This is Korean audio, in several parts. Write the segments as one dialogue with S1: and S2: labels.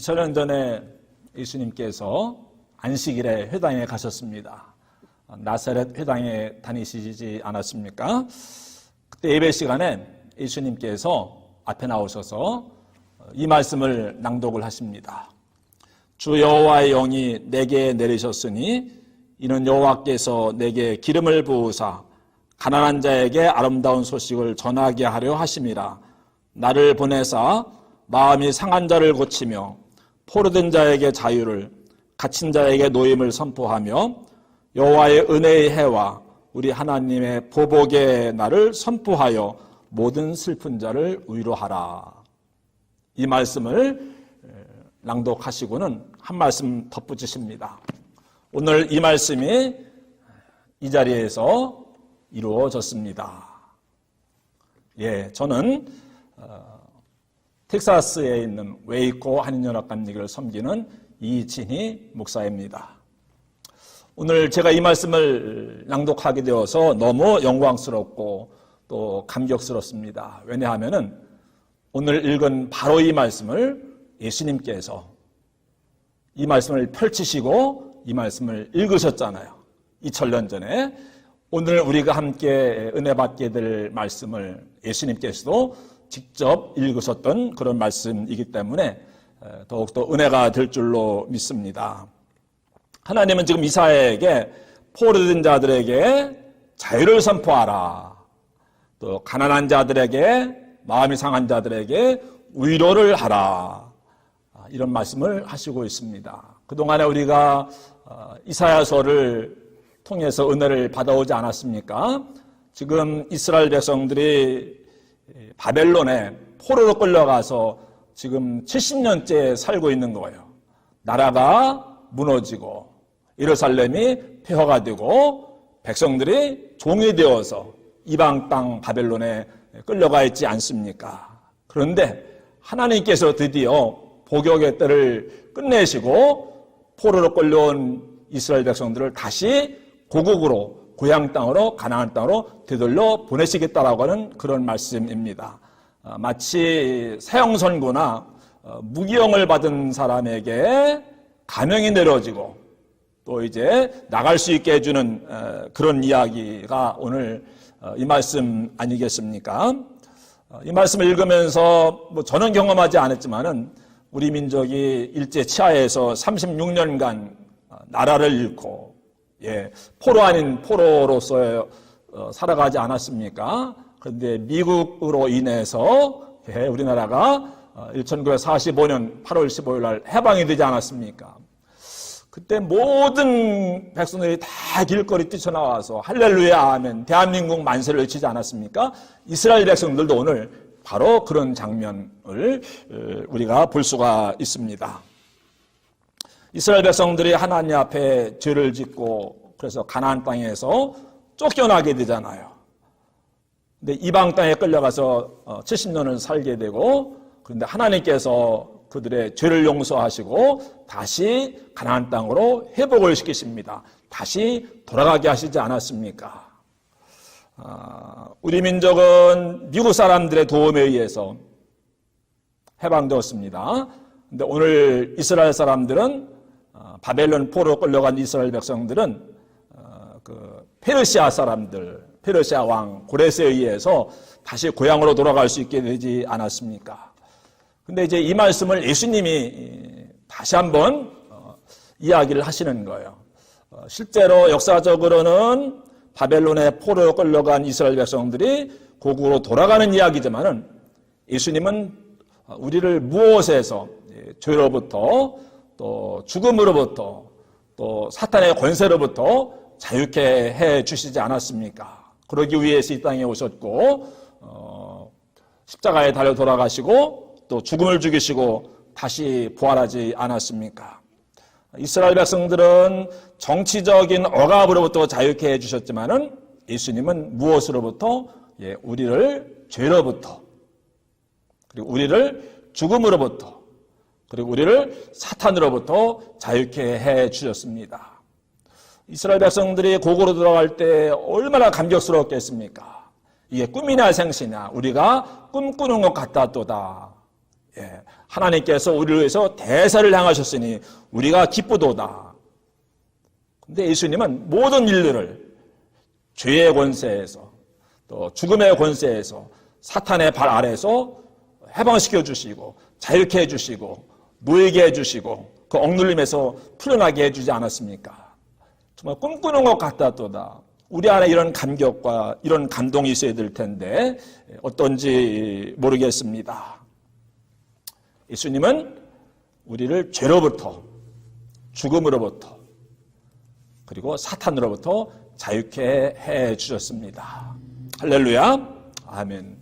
S1: 2000년 전에 예수님께서 안식일에 회당에 가셨습니다. 나사렛 회당에 다니시지 않았습니까? 그때 예배 시간에 예수님께서 앞에 나오셔서 이 말씀을 낭독을 하십니다. 주 여호와의 영이 내게 내리셨으니 이는 여호와께서 내게 기름을 부으사 가난한 자에게 아름다운 소식을 전하게 하려 하심이라. 나를 보내사 마음이 상한 자를 고치며 포로된 자에게 자유를, 갇힌 자에게 노임을 선포하며 여호와의 은혜의 해와 우리 하나님의 보복의 날을 선포하여 모든 슬픈 자를 위로하라. 이 말씀을 낭독하시고는 한 말씀 덧붙이십니다. 오늘 이 말씀이 이 자리에서 이루어졌습니다. 저는 텍사스에 있는 웨이코 한인연합감리교를 섬기는 이진희 목사입니다. 오늘 제가 이 말씀을 낭독하게 되어서 너무 영광스럽고 또 감격스럽습니다. 왜냐하면 오늘 읽은 바로 이 말씀을 예수님께서 이 말씀을 펼치시고 이 말씀을 읽으셨잖아요. 2000년 전에. 오늘 우리가 함께 은혜 받게 될 말씀을 예수님께서도 직접 읽으셨던 그런 말씀이기 때문에 더욱더 은혜가 될 줄로 믿습니다. 하나님은 지금 이사야에게 포로된 자들에게 자유를 선포하라. 또 가난한 자들에게, 마음이 상한 자들에게 위로를 하라. 이런 말씀을 하시고 있습니다. 그동안에 우리가 이사야서를 통해서 은혜를 받아오지 않았습니까? 지금 이스라엘 백성들이 바벨론에 포로로 끌려가서 지금 70년째 살고 있는 거예요. 나라가 무너지고 예루살렘이 폐허가 되고 백성들이 종이 되어서 이방 땅 바벨론에 끌려가 있지 않습니까? 그런데 하나님께서 드디어 복역의 때를 끝내시고 포로로 끌려온 이스라엘 백성들을 다시 고국으로, 고향 땅으로, 가나안 땅으로 되돌려 보내시겠다라고 하는 그런 말씀입니다. 마치 사형선고나 무기형을 받은 사람에게 감형이 내려지고 또 이제 나갈 수 있게 해주는 그런 이야기가 오늘 이 말씀 아니겠습니까? 이 말씀을 읽으면서 저는 경험하지 않았지만은 우리 민족이 일제 치하에서 36년간 나라를 잃고 포로 아닌 포로로서 살아가지 않았습니까? 그런데 미국으로 인해서 우리나라가 1945년 8월 15일 날 해방이 되지 않았습니까? 그때 모든 백성들이 다 길거리 뛰쳐나와서 할렐루야 하면 대한민국 만세를 외치지 않았습니까? 이스라엘 백성들도 오늘 바로 그런 장면을 우리가 볼 수가 있습니다. 이스라엘 백성들이 하나님 앞에 죄를 짓고 그래서 가나안 땅에서 쫓겨나게 되잖아요. 근데 이방 땅에 끌려가서 70년을 살게 되고 그런데 하나님께서 그들의 죄를 용서하시고 다시 가나안 땅으로 회복을 시키십니다. 다시 돌아가게 하시지 않았습니까? 우리 민족은 미국 사람들의 도움에 의해서 해방되었습니다. 그런데 오늘 이스라엘 사람들은 바벨론 포로 끌려간 이스라엘 백성들은 그 페르시아 사람들, 페르시아 왕 고레스에 의해서 다시 고향으로 돌아갈 수 있게 되지 않았습니까? 근데 이제 이 말씀을 예수님이 다시 한번 이야기를 하시는 거예요. 실제로 역사적으로는 바벨론에 포로로 끌려간 이스라엘 백성들이 고국으로 돌아가는 이야기지만은 예수님은 우리를 무엇에서 죄로부터 또 죽음으로부터 또 사탄의 권세로부터 자유케 해 주시지 않았습니까? 그러기 위해서 이 땅에 오셨고 십자가에 달려 돌아가시고 또 죽음을 죽이시고 다시 부활하지 않았습니까? 이스라엘 백성들은 정치적인 억압으로부터 자유케 해주셨지만은 예수님은 무엇으로부터? 우리를 죄로부터 그리고 우리를 죽음으로부터 그리고 우리를 사탄으로부터 자유케 해주셨습니다. 이스라엘 백성들이 고국으로 들어갈 때 얼마나 감격스러웠겠습니까? 이게 꿈이나 생시냐 우리가 꿈꾸는 것 같다도다. 하나님께서 우리를 위해서 대사를 향하셨으니 우리가 기쁘도다. 근데 예수님은 모든 인류를 죄의 권세에서 또 죽음의 권세에서 사탄의 발 아래에서 해방시켜 주시고 자유케 해주시고 노예게 해주시고 그 억눌림에서 풀려나게 해주지 않았습니까? 정말 꿈꾸는 것 같다도다. 우리 안에 이런 감격과 이런 감동이 있어야 될 텐데 어떤지 모르겠습니다. 예수님은 우리를 죄로부터, 죽음으로부터, 그리고 사탄으로부터 자유케 해 주셨습니다. 할렐루야. 아멘.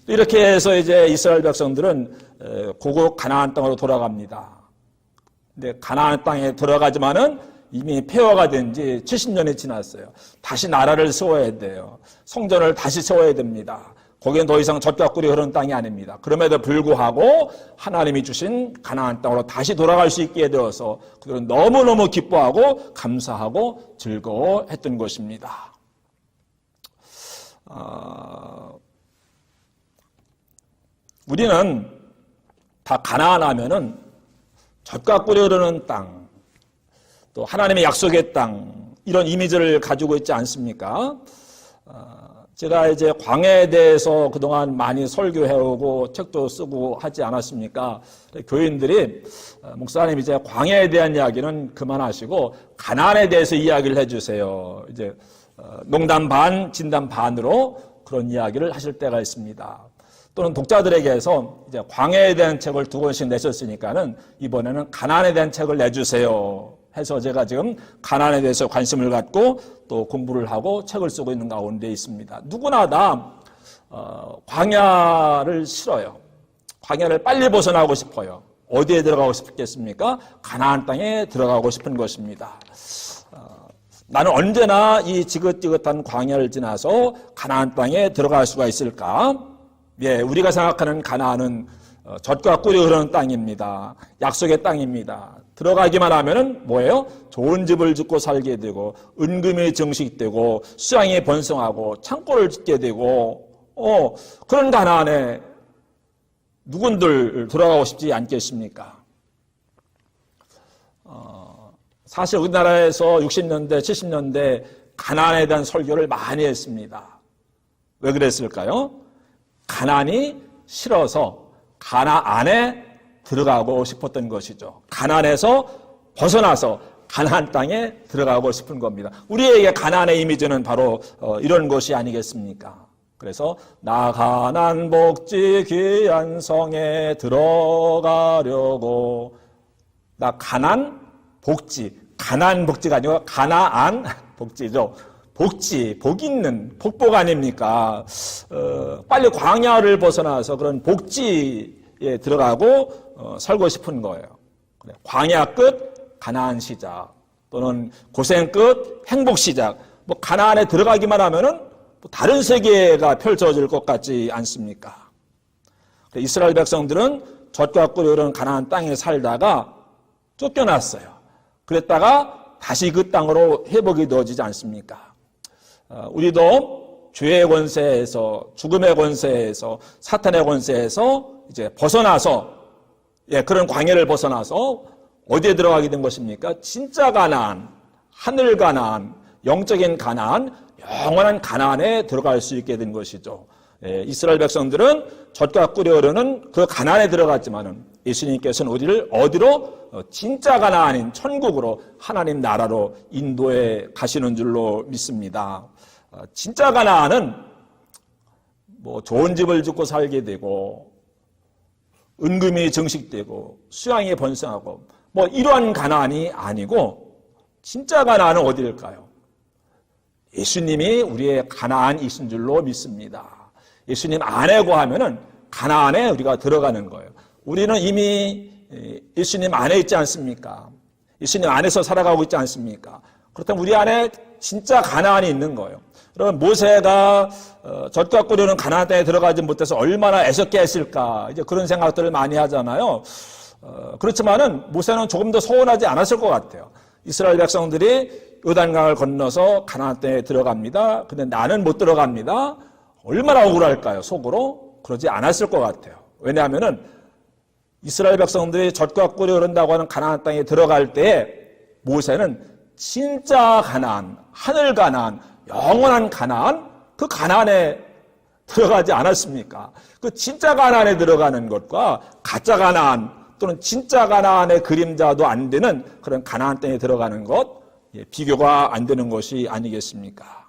S1: 이렇게 해서 이제 이스라엘 백성들은 고국 가나안 땅으로 돌아갑니다. 근데 가나안 땅에 들어가지만은 이미 폐허가 된 지 70년이 지났어요. 다시 나라를 세워야 돼요. 성전을 다시 세워야 됩니다. 거기는 더 이상 젖과 꿀이 흐르는 땅이 아닙니다. 그럼에도 불구하고 하나님이 주신 가나안 땅으로 다시 돌아갈 수 있게 되어서 그들은 너무너무 기뻐하고 감사하고 즐거워했던 것입니다. 우리는 다 가나안 하면은 젖과 꿀이 흐르는 땅, 또 하나님의 약속의 땅, 이런 이미지를 가지고 있지 않습니까? 제가 이제 광야에 대해서 그동안 많이 설교해오고 책도 쓰고 하지 않았습니까? 교인들이 목사님 이제 광야에 대한 이야기는 그만하시고 가나안에 대해서 이야기를 해주세요. 이제 농담 반, 진담 반으로 그런 이야기를 하실 때가 있습니다. 또는 독자들에게서 이제 광야에 대한 책을 2권씩 내셨으니까는 이번에는 가나안에 대한 책을 내주세요 해서 제가 지금 가나안에 대해서 관심을 갖고 또 공부를 하고 책을 쓰고 있는 가운데 있습니다. 누구나 다 광야를 싫어요. 광야를 빨리 벗어나고 싶어요. 어디에 들어가고 싶겠습니까? 가나안 땅에 들어가고 싶은 것입니다. 나는 언제나 이 지긋지긋한 광야를 지나서 가나안 땅에 들어갈 수가 있을까? 예, 우리가 생각하는 가나안은 젖과 꿀이 흐르는 땅입니다. 약속의 땅입니다. 들어가기만 하면은 뭐예요? 좋은 집을 짓고 살게 되고 은금이 증식되고 수양이 번성하고 창고를 짓게 되고 그런 가나안에 누군들 들어가고 싶지 않겠습니까? 사실 우리나라에서 60년대, 70년대 가나안에 대한 설교를 많이 했습니다. 왜 그랬을까요? 가나안이 싫어서 가나안에 들어가고 싶었던 것이죠. 가나안에서 벗어나서 가나안 땅에 들어가고 싶은 겁니다. 우리에게 가나안의 이미지는 바로 이런 것이 아니겠습니까? 그래서 나 가나안 복지 귀한 성에 들어가려고, 나 가나안 복지, 가나안 복지가 아니고 가나안 복지죠. 복지, 복 있는 복복 아닙니까? 빨리 광야를 벗어나서 그런 복지에 들어가고 살고 싶은 거예요. 광야 끝 가나안 시작, 또는 고생 끝 행복 시작. 뭐 가나안에 들어가기만 하면은 다른 세계가 펼쳐질 것 같지 않습니까? 이스라엘 백성들은 젖과 꿀이 흐르는 가나안 땅에 살다가 쫓겨났어요. 그랬다가 다시 그 땅으로 회복이 되어지지 않습니까? 우리도 죄의 권세에서, 죽음의 권세에서, 사탄의 권세에서 이제 벗어나서, 그런 광야를 벗어나서 어디에 들어가게 된 것입니까? 진짜 가나안, 하늘 가나안, 영적인 가나안, 영원한 가나안에 들어갈 수 있게 된 것이죠. 이스라엘 백성들은 젖과 꿀이 흐르는 그 가나안에 들어갔지만은 예수님께서는 우리를 어디로? 진짜 가나안인 천국으로, 하나님 나라로 인도해 가시는 줄로 믿습니다. 진짜 가나안은 뭐 좋은 집을 짓고 살게 되고 은금이 증식되고 수양이 번성하고 뭐 이러한 가나안이 아니고, 진짜 가나안은 어디일까요? 예수님이 우리의 가나안이신 줄로 믿습니다. 예수님 안에 거하면은 가나안에 우리가 들어가는 거예요. 우리는 이미 예수님 안에 있지 않습니까? 예수님 안에서 살아가고 있지 않습니까? 그렇다면 우리 안에 진짜 가나안이 있는 거예요. 여러분, 모세가 젖과 꿀이 흐르는 가나안 땅에 들어가지 못해서 얼마나 애석해 했을까, 이제 그런 생각들을 많이 하잖아요. 그렇지만은 모세는 조금 더 서운하지 않았을 것 같아요. 이스라엘 백성들이 요단강을 건너서 가나안 땅에 들어갑니다. 근데 나는 못 들어갑니다. 얼마나 억울할까요, 속으로? 그러지 않았을 것 같아요. 왜냐하면은 이스라엘 백성들이 젖과 꿀이 흐른다고 하는 가나안 땅에 들어갈 때 모세는 진짜 가나안, 하늘 가나안, 영원한 가나안, 그 가나안에 들어가지 않았습니까? 그 진짜 가나안에 들어가는 것과 가짜 가나안 또는 진짜 가나안의 그림자도 안 되는 그런 가나안 땅에 들어가는 것, 비교가 안 되는 것이 아니겠습니까?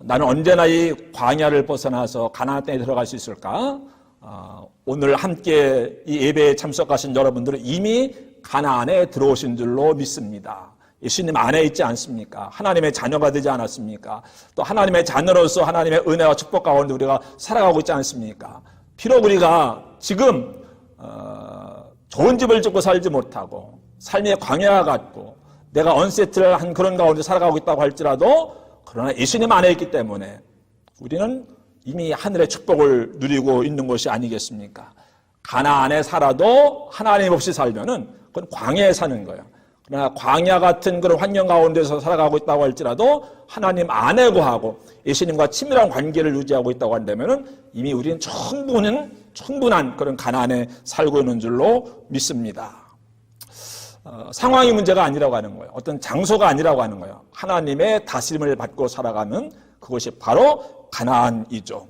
S1: 나는 언제나 이 광야를 벗어나서 가나안 땅에 들어갈 수 있을까? 오늘 함께 이 예배에 참석하신 여러분들은 이미 가나안에 들어오신 줄로 믿습니다. 예수님 안에 있지 않습니까? 하나님의 자녀가 되지 않았습니까? 또 하나님의 자녀로서 하나님의 은혜와 축복 가운데 우리가 살아가고 있지 않습니까? 비록 우리가 지금 좋은 집을 짓고 살지 못하고 삶의 광야 같고 내가 언세트를 한 그런 가운데 살아가고 있다고 할지라도 그러나 예수님 안에 있기 때문에 우리는 이미 하늘의 축복을 누리고 있는 것이 아니겠습니까? 가나안에 살아도 하나님 없이 살면은 그건 광야에 사는 거예요. 그러나 광야 같은 그런 환경 가운데서 살아가고 있다고 할지라도 하나님 안에 거하고 예수님과 친밀한 관계를 유지하고 있다고 한다면은 이미 우리는 충분한 그런 가나안에 살고 있는 줄로 믿습니다. 상황이 문제가 아니라고 하는 거예요. 어떤 장소가 아니라고 하는 거예요. 하나님의 다스림을 받고 살아가는 그것이 바로 가나안이죠.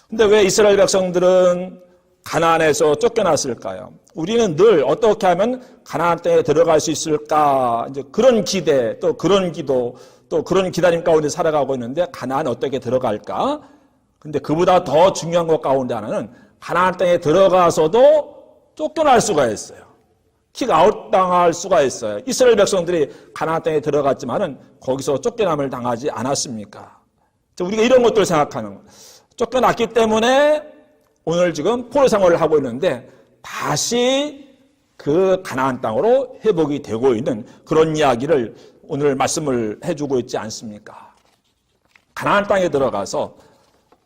S1: 근데 왜 이스라엘 백성들은 가나안에서 쫓겨났을까요? 우리는 늘 어떻게 하면 가나안 땅에 들어갈 수 있을까? 이제 그런 기대, 또 그런 기도, 또 그런 기다림 가운데 살아가고 있는데 가나안 어떻게 들어갈까? 근데 그보다 더 중요한 것 가운데 하나는 가나안 땅에 들어가서도 쫓겨날 수가 있어요. 킥아웃 당할 수가 있어요. 이스라엘 백성들이 가나안 땅에 들어갔지만은 거기서 쫓겨남을 당하지 않았습니까? 우리가 이런 것들을 생각하는 거예요. 쫓겨났기 때문에 오늘 지금 포로 생활을 하고 있는데 다시 그 가나안 땅으로 회복이 되고 있는 그런 이야기를 오늘 말씀을 해주고 있지 않습니까? 가나안 땅에 들어가서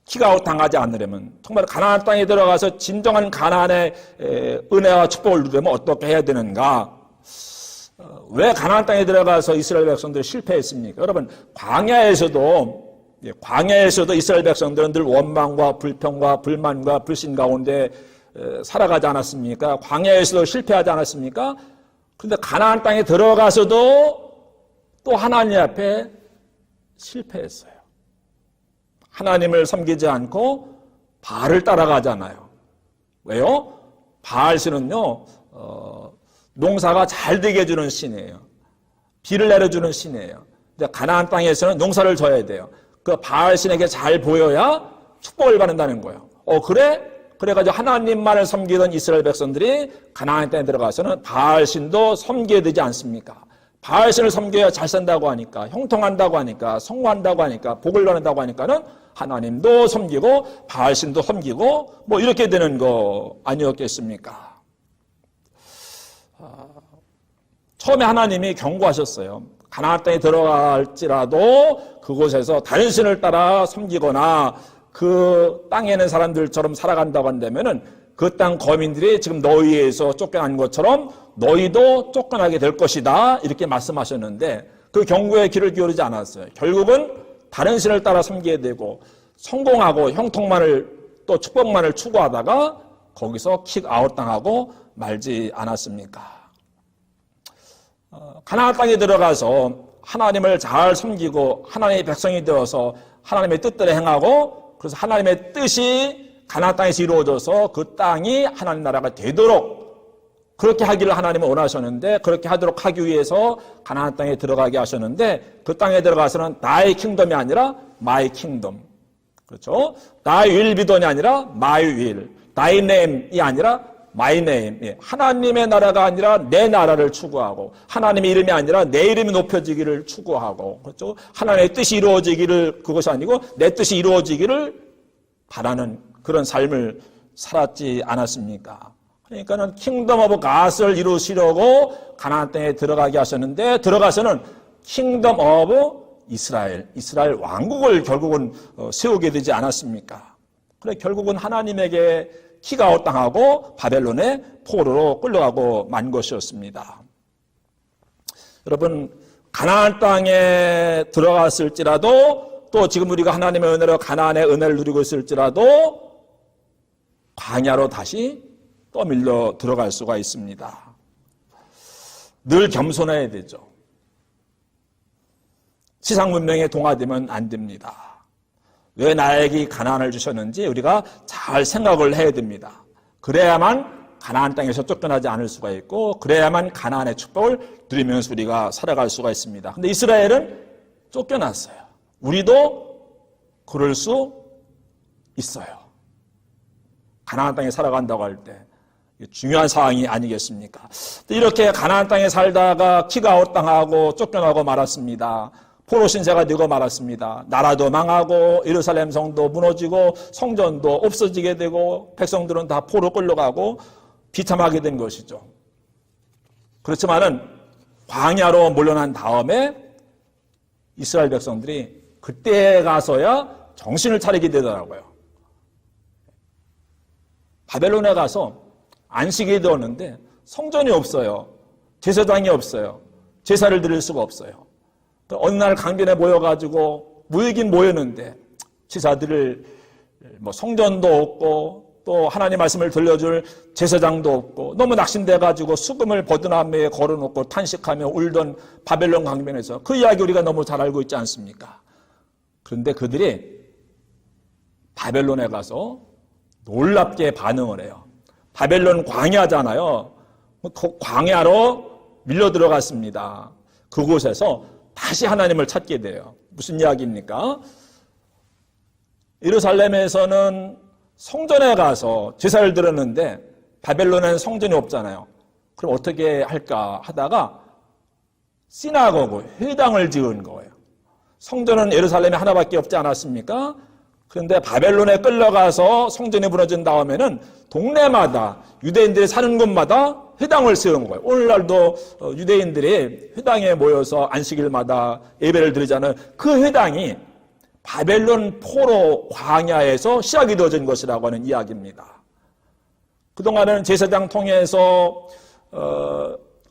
S1: 킥아웃 당하지 않으려면 정말 가나안 땅에 들어가서 진정한 가나안의 은혜와 축복을 누리려면 어떻게 해야 되는가? 왜 가나안 땅에 들어가서 이스라엘 백성들이 실패했습니까? 여러분 광야에서도 이스라엘 백성들은 늘 원망과 불평과 불만과 불신 가운데 살아가지 않았습니까? 광야에서도 실패하지 않았습니까? 그런데 가나안 땅에 들어가서도 또 하나님 앞에 실패했어요. 하나님을 섬기지 않고 바알을 따라가잖아요. 왜요? 바알신은요 농사가 잘 되게 해주는 신이에요. 비를 내려주는 신이에요. 근데 가나안 땅에서는 농사를 져야 돼요. 그 바알신에게 잘 보여야 축복을 받는다는 거예요. 그래? 그래가지고 하나님만을 섬기던 이스라엘 백성들이 가나안 땅에 들어가서는 바알신도 섬겨야 되지 않습니까? 바알신을 섬겨야 잘 산다고 하니까, 형통한다고 하니까, 성공한다고 하니까, 복을 얻는다고 하니까는 하나님도 섬기고 바알신도 섬기고 뭐 이렇게 되는 거 아니었겠습니까? 처음에 하나님이 경고하셨어요. 가나안 땅에 들어갈지라도 그곳에서 다른 신을 따라 섬기거나 그 땅에 있는 사람들처럼 살아간다고 한다면은 그 땅 거민들이 지금 너희에서 쫓겨난 것처럼 너희도 쫓겨나게 될 것이다 이렇게 말씀하셨는데 그 경고에 귀를 기울이지 않았어요. 결국은 다른 신을 따라 섬기게 되고 성공하고 형통만을 또 축복만을 추구하다가 거기서 킥아웃 당하고 말지 않았습니까? 가나안 땅에 들어가서 하나님을 잘 섬기고 하나님의 백성이 되어서 하나님의 뜻대로 행하고 그래서 하나님의 뜻이 가나안 땅에서 이루어져서 그 땅이 하나님 나라가 되도록 그렇게 하기를 하나님은 원하셨는데 그렇게 하도록 하기 위해서 가나안 땅에 들어가게 하셨는데 그 땅에 들어가서는 나의 킹덤이 아니라 마이 킹덤, 그렇죠? 나의 윌비돈이 아니라 마이 윌, 나의 네임이 아니라 마이 네임, 하나님의 나라가 아니라 내 나라를 추구하고 하나님의 이름이 아니라 내 이름이 높여지기를 추구하고, 그렇죠? 하나님의 뜻이 이루어지기를, 그것이 아니고 내 뜻이 이루어지기를 바라는 그런 삶을 살았지 않았습니까? 그러니까는 킹덤 오브 갓을 이루시려고 가나안 땅에 들어가게 하셨는데 들어가서는 킹덤 오브 이스라엘 왕국을 결국은 세우게 되지 않았습니까? 그래 결국은 하나님에게 킥아웃 당하고 바벨론의 포로로 끌려가고 만 것이었습니다. 여러분 가나안 땅에 들어갔을지라도 또 지금 우리가 하나님의 은혜로 가나안의 은혜를 누리고 있을지라도 광야로 다시 떠밀려 들어갈 수가 있습니다. 늘 겸손해야 되죠. 지상 문명에 동화되면 안 됩니다. 왜 나에게 이 가나안을 주셨는지 우리가 잘 생각을 해야 됩니다. 그래야만 가나안 땅에서 쫓겨나지 않을 수가 있고, 그래야만 가나안의 축복을 누리면서 우리가 살아갈 수가 있습니다. 근데 이스라엘은 쫓겨났어요. 우리도 그럴 수 있어요. 가나안 땅에 살아간다고 할 때 중요한 사항이 아니겠습니까? 이렇게 가나안 땅에 살다가 키가 엇당하고 쫓겨나고 말았습니다. 포로 신세가 되고 말았습니다. 나라도 망하고 예루살렘 성도 무너지고 성전도 없어지게 되고 백성들은 다 포로 끌려가고 비참하게 된 것이죠. 그렇지만은 광야로 몰려난 다음에 이스라엘 백성들이 그때 가서야 정신을 차리게 되더라고요. 바벨론에 가서 안식이 되었는데 성전이 없어요. 제사장이 없어요. 제사를 드릴 수가 없어요. 어느 날 강변에 모여가지고 모이긴 모였는데 제사드릴 성전도 없고 또 하나님 말씀을 들려줄 제사장도 없고 너무 낙심돼가지고 수금을 버드나무에 걸어놓고 탄식하며 울던 바벨론 강변에서 그 이야기 우리가 너무 잘 알고 있지 않습니까? 그런데 그들이 바벨론에 가서 놀랍게 반응을 해요. 바벨론 광야잖아요. 광야로 밀려 들어갔습니다. 그곳에서 다시 하나님을 찾게 돼요. 무슨 이야기입니까? 예루살렘에서는 성전에 가서 제사를 드렸는데 바벨론에는 성전이 없잖아요. 그럼 어떻게 할까 하다가 시나고그, 회당을 지은 거예요. 성전은 예루살렘에 하나밖에 없지 않았습니까? 그런데 바벨론에 끌려가서 성전이 무너진 다음에는 동네마다 유대인들이 사는 곳마다 회당을 세운 거예요. 오늘날도 유대인들이 회당에 모여서 안식일마다 예배를 드리잖아요. 그 회당이 바벨론 포로 광야에서 시작이 되어진 것이라고 하는 이야기입니다. 그동안은 제사장 통해서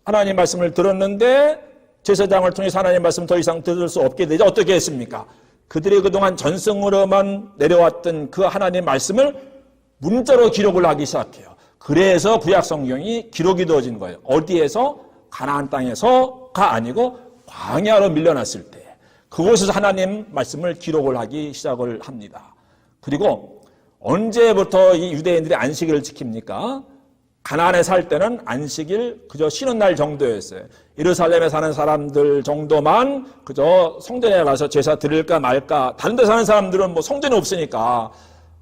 S1: 하나님 말씀을 들었는데 제사장을 통해서 하나님 말씀 더 이상 들을 수 없게 되자 어떻게 했습니까? 그들이 그동안 전승으로만 내려왔던 그 하나님 말씀을 문자로 기록을 하기 시작해요. 그래서 구약 성경이 기록이 되어진 거예요. 어디에서? 가나안 땅에서가 아니고 광야로 밀려났을 때 그곳에서 하나님 말씀을 기록을 하기 시작을 합니다. 그리고 언제부터 이 유대인들이 안식일을 지킵니까? 가나안에 살 때는 안식일 그저 쉬는 날 정도였어요. 예루살렘에 사는 사람들 정도만 그저 성전에 가서 제사 드릴까 말까. 다른 데 사는 사람들은 성전이 없으니까.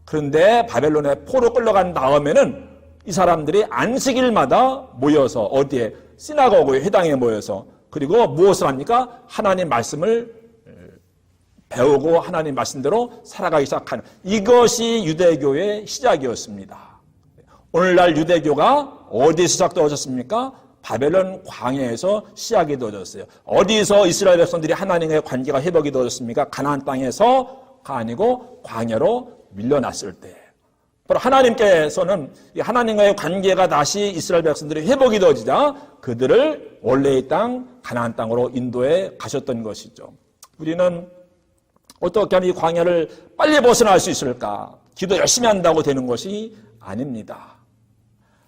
S1: 그런데 바벨론에 포로 끌려간 다음에는 이 사람들이 안식일마다 모여서 어디에? 시나고그에 회당에 모여서 그리고 무엇을 합니까? 하나님 말씀을 배우고 하나님 말씀대로 살아가기 시작하는 이것이 유대교의 시작이었습니다. 오늘날 유대교가 어디서 시작되어졌습니까? 바벨론 광야에서 시작이 되어졌어요. 어디서 이스라엘 백성들이 하나님과의 관계가 회복이 되어졌습니까? 가나안 땅에서가 아니고 광야로 밀려났을 때. 바로 하나님께서는 하나님과의 관계가 다시 이스라엘 백성들이 회복이 되어지자 그들을 원래의 땅 가나안 땅으로 인도해 가셨던 것이죠. 우리는 어떻게 하면 이 광야를 빨리 벗어날 수 있을까? 기도 열심히 한다고 되는 것이 아닙니다.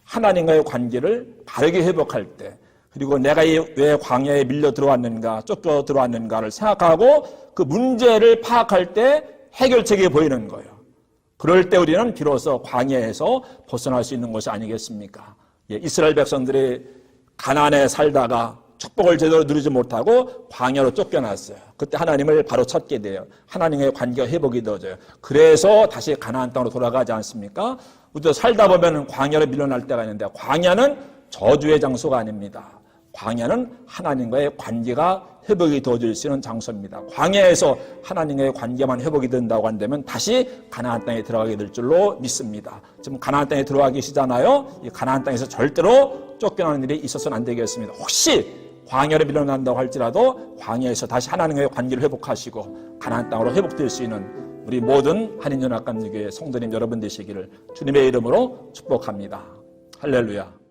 S1: 하나님과의 관계를 바르게 회복할 때 그리고 내가 왜 광야에 밀려 들어왔는가 쫓겨 들어왔는가를 생각하고 그 문제를 파악할 때 해결책이 보이는 거예요. 그럴 때 우리는 비로소 광야에서 벗어날 수 있는 것이 아니겠습니까? 이스라엘 백성들이 가나안에 살다가 축복을 제대로 누리지 못하고 광야로 쫓겨났어요. 그때 하나님을 바로 찾게 돼요. 하나님의 관계가 회복이 되어져요. 그래서 다시 가나안 땅으로 돌아가지 않습니까? 우리도 살다 보면 광야로 밀려날 때가 있는데 광야는 저주의 장소가 아닙니다. 광야는 하나님과의 관계가 회복이 되어질 수 있는 장소입니다. 광야에서 하나님과의 관계만 회복이 된다고 한다면 다시 가나안 땅에 들어가게 될 줄로 믿습니다. 지금 가나안 땅에 들어가 계시잖아요. 이 가나안 땅에서 절대로 쫓겨나는 일이 있어서는 안 되겠습니다. 혹시 광야로 밀려난다고 할지라도 광야에서 다시 하나님과의 관계를 회복하시고 가나안 땅으로 회복될 수 있는 우리 모든 한인연합감리교회 성도님 여러분 되시기를 주님의 이름으로 축복합니다. 할렐루야.